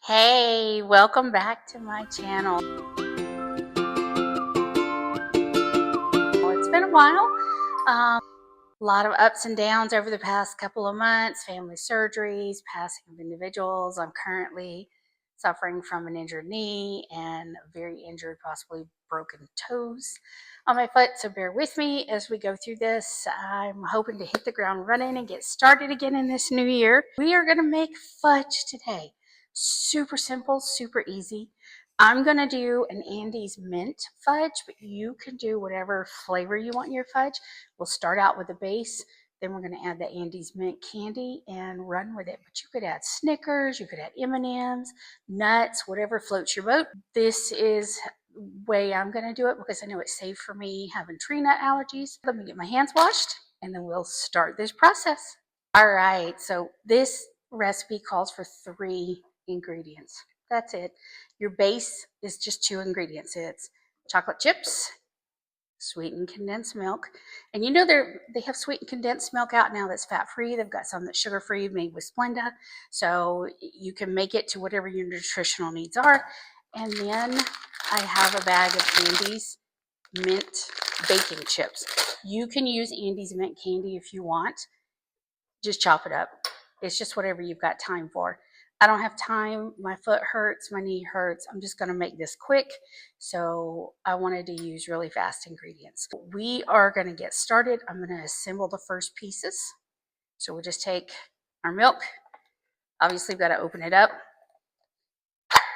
Hey, welcome back to my channel. Well, it's been a while. A lot of ups and downs over the past couple of months, family surgeries, passing of individuals. I'm currently suffering from an injured knee and very injured, possibly broken toes on my foot. So bear with me as we go through this. I'm hoping to hit the ground running and get started again in this new year. We are going to make fudge today. Super simple, super easy. I'm going to do an Andes mint fudge, but you can do whatever flavor you want in your fudge. We'll start out with the base, then we're going to add the Andes mint candy and run with it. But you could add Snickers, you could add M&Ms, nuts, whatever floats your boat. This is the way I'm going to do it because I know it's safe for me having tree nut allergies. Let me get my hands washed and then we'll start this process. All right, so this recipe calls for 3 ingredients. That's it. Your base is just 2 ingredients. It's chocolate chips, sweetened condensed milk, and you know they have sweetened condensed milk out now that's fat-free. They've got some that's sugar-free made with Splenda, so you can make it to whatever your nutritional needs are. And then I have a bag of Andes mint baking chips. You can use Andes mint candy if you want. Just chop it up. It's just whatever you've got time for. I don't have time. My foot hurts, my knee hurts. I'm just going to make this quick. So I wanted to use really fast ingredients. We are going to get started. I'm going to assemble the first pieces. So we'll just take our milk. Obviously, we've got to open it up.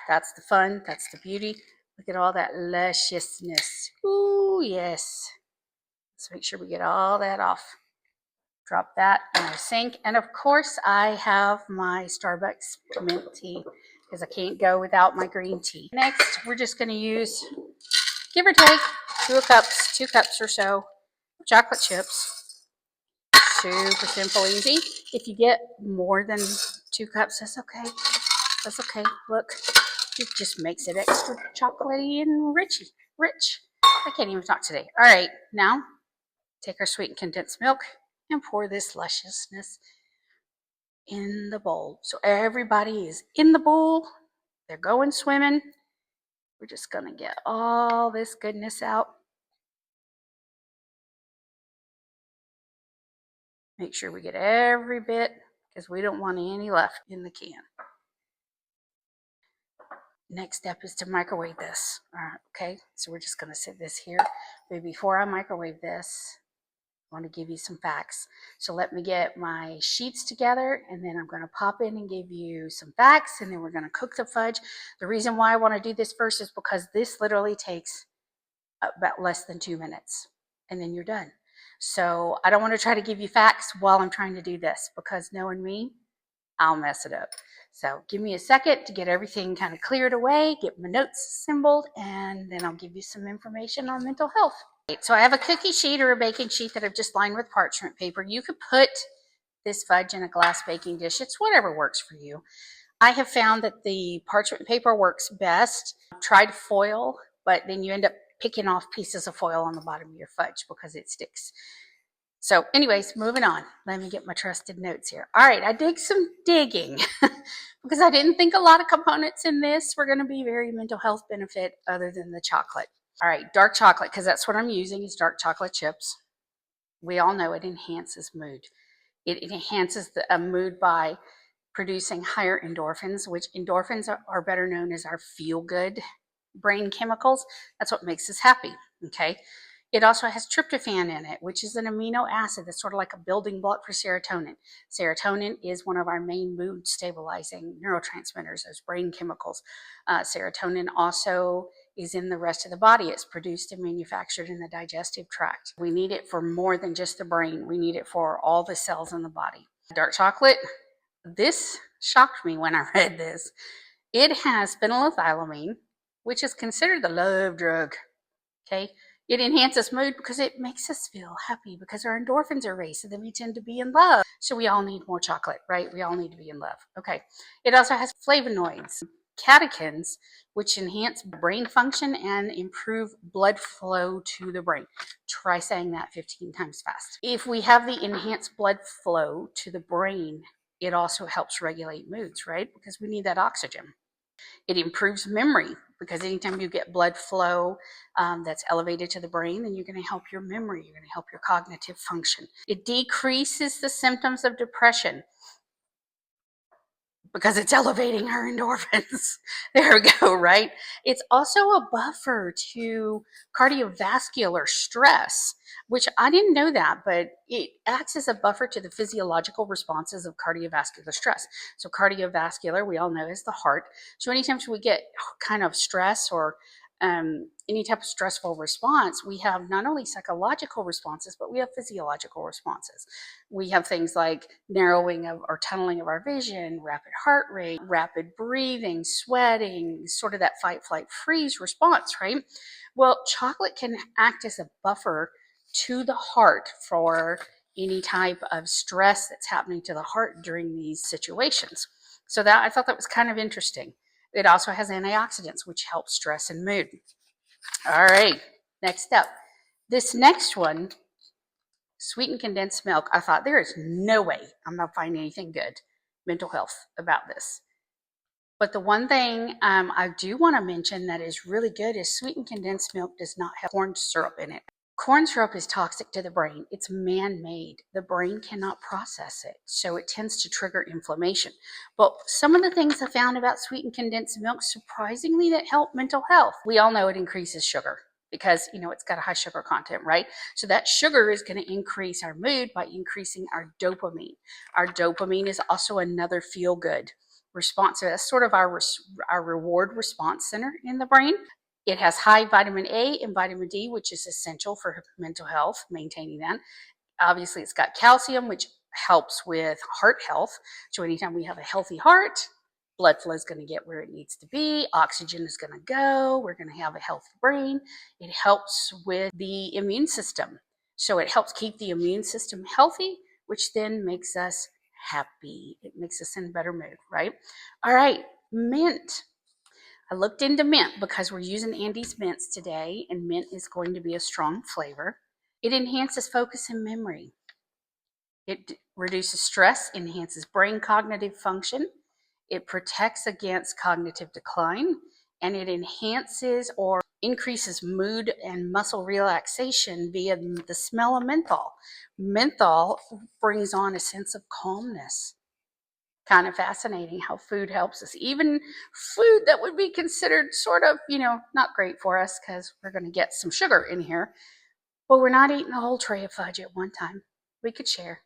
That's the fun. That's the beauty. Look at all that lusciousness. Ooh, yes. Let's make sure we get all that off. Drop that in our sink. And of course, I have my Starbucks mint tea because I can't go without my green tea. Next, we're just going to use, give or take, 2 cups or so of chocolate chips. Super simple, easy. If you get more than 2 cups, that's okay. That's okay. Look, it just makes it extra chocolatey and rich. I can't even talk today. All right, now take our sweetened condensed milk and pour this lusciousness in the bowl. So everybody is in the bowl. They're going swimming. We're just going to get all this goodness out. Make sure we get every bit because we don't want any left in the can. Next step is to microwave this. All right, okay, so we're just going to sit this here. But before I microwave this, I want to give you some facts. So let me get my sheets together and then I'm going to pop in and give you some facts and then we're going to cook the fudge. The reason why I want to do this first is because this literally takes about less than 2 minutes and then you're done. So I don't want to try to give you facts while I'm trying to do this because knowing me, I'll mess it up. So give me a second to get everything kind of cleared away, get my notes assembled, and then I'll give you some information on mental health. So I have a cookie sheet or a baking sheet that I've just lined with parchment paper. You could put this fudge in a glass baking dish. It's whatever works for you. I have found that the parchment paper works best. I've tried foil, but then you end up picking off pieces of foil on the bottom of your fudge because it sticks. So anyways, moving on. Let me get my trusted notes here. All right, I did some digging because I didn't think a lot of components in this were going to be very mental health benefit other than the chocolate. All right, dark chocolate, because that's what I'm using is dark chocolate chips. We all know it enhances mood. It enhances a mood by producing higher endorphins, which endorphins are better known as our feel-good brain chemicals. That's what makes us happy, okay? It also has tryptophan in it, which is an amino acid that's sort of like a building block for serotonin. Serotonin is one of our main mood stabilizing neurotransmitters, those brain chemicals. Serotonin also is in the rest of the body. It's produced and manufactured in the digestive tract. We need it for more than just the brain. We need it for all the cells in the body. Dark chocolate, this shocked me when I read this. It has phenylethylamine, which is considered the love drug, okay? It enhances mood because it makes us feel happy because our endorphins are raised, so then we tend to be in love. So we all need more chocolate, right? We all need to be in love. Okay. It also has flavonoids, catechins, which enhance brain function and improve blood flow to the brain. Try saying that 15 times fast. If we have the enhanced blood flow to the brain, it also helps regulate moods, right? Because we need that oxygen. It improves memory because anytime you get blood flow that's elevated to the brain, then you're going to help your memory. You're going to help your cognitive function. It decreases the symptoms of depression because it's elevating our endorphins. There we go, right? It's also a buffer to cardiovascular stress, which I didn't know that, but it acts as a buffer to the physiological responses of cardiovascular stress. So cardiovascular, we all know, is the heart. So anytime we get kind of stress or any type of stressful response, we have not only psychological responses, but we have physiological responses. We have things like narrowing of or tunneling of our vision, rapid heart rate, rapid breathing, sweating, sort of that fight, flight, freeze response, right? Well, chocolate can act as a buffer to the heart for any type of stress that's happening to the heart during these situations. So that I thought that was kind of interesting. It also has antioxidants, which help stress and mood. All right, next up. This next one, sweetened condensed milk, I thought there is no way I'm going to find anything good mental health about this. But the one thing I do want to mention that is really good is sweetened condensed milk does not have corn syrup in it. Corn syrup is toxic to the brain. It's man-made. The brain cannot process it, so it tends to trigger inflammation. But some of the things I found about sweetened condensed milk, surprisingly, that help mental health. We all know it increases sugar because, it's got a high sugar content, right? So that sugar is going to increase our mood by increasing our dopamine. Our dopamine is also another feel-good response. So that's sort of our reward response center in the brain. It has high vitamin A and vitamin D, which is essential for mental health, maintaining that. Obviously, it's got calcium, which helps with heart health. So anytime we have a healthy heart, blood flow is going to get where it needs to be. Oxygen is going to go. We're going to have a healthy brain. It helps with the immune system. So it helps keep the immune system healthy, which then makes us happy. It makes us in a better mood, right? All right, mint. I looked into mint because we're using Andes mints today, and mint is going to be a strong flavor. It enhances focus and memory. It reduces stress, enhances brain cognitive function. It protects against cognitive decline, and it enhances or increases mood and muscle relaxation via the smell of menthol. Menthol brings on a sense of calmness. Kind of fascinating how food helps us. Even food that would be considered sort of, not great for us because we're going to get some sugar in here. But we're not eating a whole tray of fudge at one time. We could share.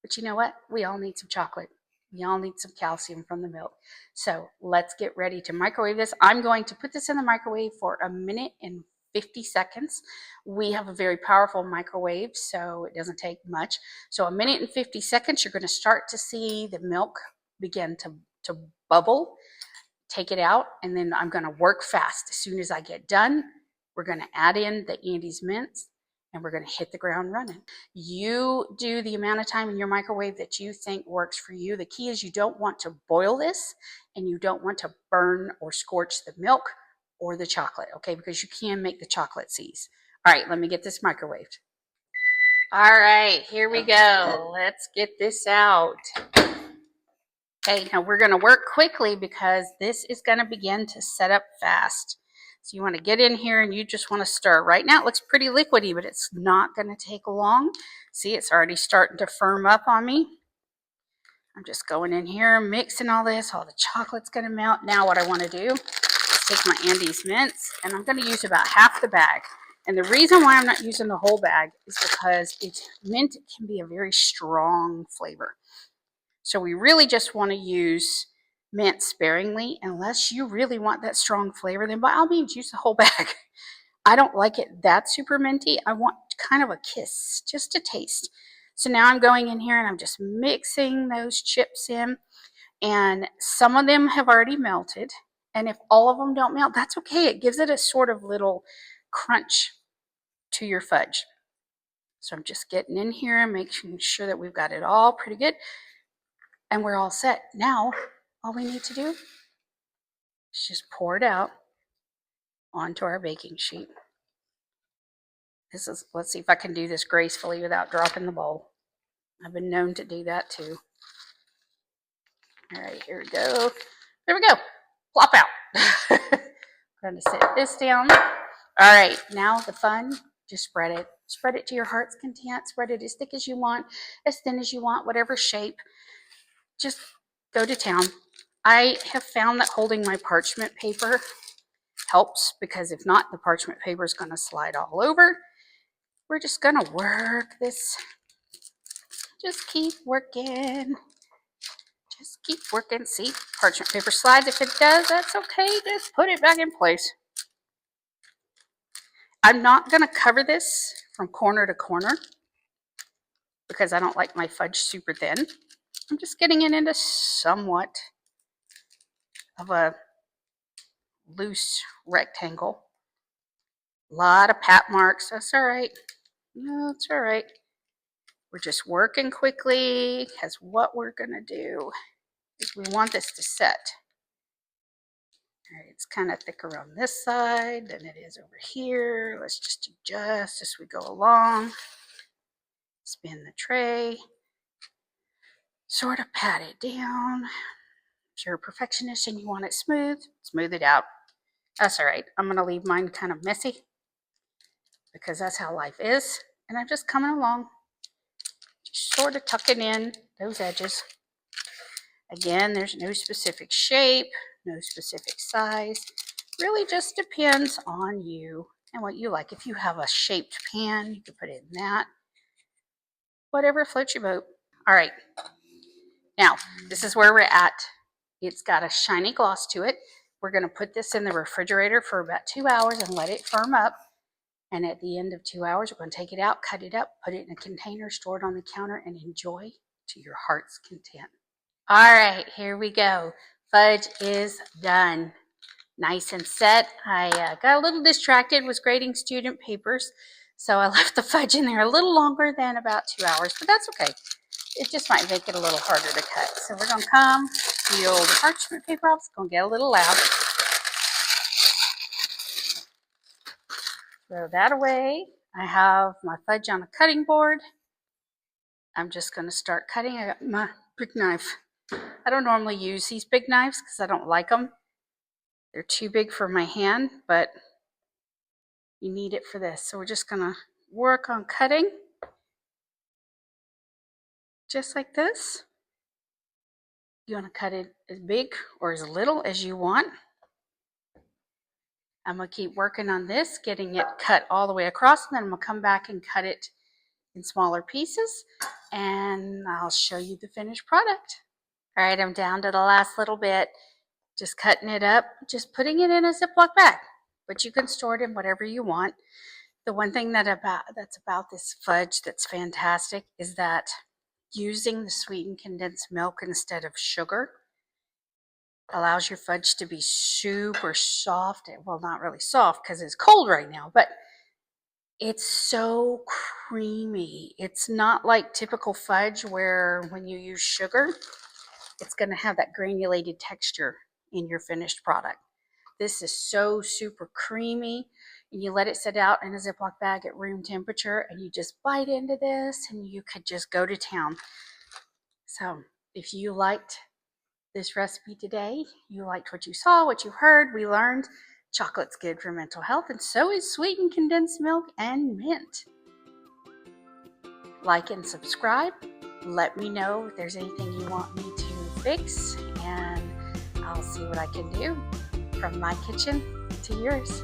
But you know what? We all need some chocolate. We all need some calcium from the milk. So let's get ready to microwave this. I'm going to put this in the microwave for 1 minute and 50 seconds. We have a very powerful microwave, so it doesn't take much. So 1 minute and 50 seconds, you're going to start to see the milk begin to bubble. Take it out, and then I'm going to work fast. As soon as I get done, we're going to add in the Andes mints, and we're going to hit the ground running. You do the amount of time in your microwave that you think works for you. The key is you don't want to boil this, and you don't want to burn or scorch the milk or the chocolate, okay? Because you can make the chocolate seize. All right, let me get this microwaved. All right, here we go. Let's get this out. Okay, now we're going to work quickly because this is going to begin to set up fast. So you want to get in here and you just want to stir. Right now it looks pretty liquidy, but it's not going to take long. See, it's already starting to firm up on me. I'm just going in here, mixing all this. All the chocolate's going to melt. Now what I want to do is take my Andes mints, and I'm going to use about half the bag. And the reason why I'm not using the whole bag is because mint can be a very strong flavor. So we really just want to use mint sparingly. Unless you really want that strong flavor, then by all means use the whole bag. I don't like it that super minty. I want kind of a kiss, just a taste. So now I'm going in here and I'm just mixing those chips in. And some of them have already melted. And if all of them don't melt, that's okay. It gives it a sort of little crunch to your fudge. So I'm just getting in here and making sure that we've got it all pretty good. And we're all set. Now, all we need to do is just pour it out onto our baking sheet. Let's see if I can do this gracefully without dropping the bowl. I've been known to do that too. All right, here we go. There we go. plop out. I'm going to set this down. All right, now the fun, just spread it. Spread it to your heart's content. Spread it as thick as you want, as thin as you want, whatever shape. Just go to town. I have found that holding my parchment paper helps, because if not, the parchment paper is going to slide all over. We're just going to work this. Just keep working. Just keep working. See, parchment paper slides. If it does, that's okay. Just put it back in place. I'm not going to cover this from corner to corner because I don't like my fudge super thin. I'm just getting it into somewhat of a loose rectangle. A lot of pat marks. That's all right. No, that's all right. We're just working quickly because what we're going to do is we want this to set. All right, it's kind of thicker on this side than it is over here. Let's just adjust as we go along. Spin the tray. Sort of pat it down. If you're a perfectionist and you want it smooth, smooth it out. That's all right. I'm going to leave mine kind of messy because that's how life is. And I'm just coming along, just sort of tucking in those edges. Again, there's no specific shape, no specific size. Really just depends on you and what you like. If you have a shaped pan, you can put it in that. Whatever floats your boat. All right. Now, this is where we're at. It's got a shiny gloss to it. We're going to put this in the refrigerator for about 2 hours and let it firm up. And at the end of 2 hours, we're going to take it out, cut it up, put it in a container, store it on the counter, and enjoy to your heart's content. All right, here we go. Fudge is done. Nice and set. I got a little distracted, was grading student papers, so I left the fudge in there a little longer than about 2 hours, but that's okay. It just might make it a little harder to cut. So we're going to come, peel the parchment paper off. It's going to get a little loud. Throw that away. I have my fudge on a cutting board. I'm just going to start cutting. I got my big knife. I don't normally use these big knives because I don't like them. They're too big for my hand, but you need it for this. So we're just going to work on cutting just like this. You want to cut it as big or as little as you want. I'm going to keep working on this, getting it cut all the way across, and then I'm going to come back and cut it in smaller pieces, and I'll show you the finished product. All right, I'm down to the last little bit, just cutting it up, just putting it in a Ziploc bag, but you can store it in whatever you want. The one thing that's about this fudge that's fantastic is that using the sweetened condensed milk instead of sugar allows your fudge to be super soft. Well, not really soft because it's cold right now, but it's so creamy. It's not like typical fudge where when you use sugar, it's going to have that granulated texture in your finished product. This is so super creamy, and you let it sit out in a Ziploc bag at room temperature, and you just bite into this, and you could just go to town. So if you liked this recipe today, you liked what you saw, what you heard, we learned chocolate's good for mental health, and so is sweetened condensed milk and mint. Like and subscribe. Let me know if there's anything you want me to fix, and I'll see what I can do from my kitchen to yours.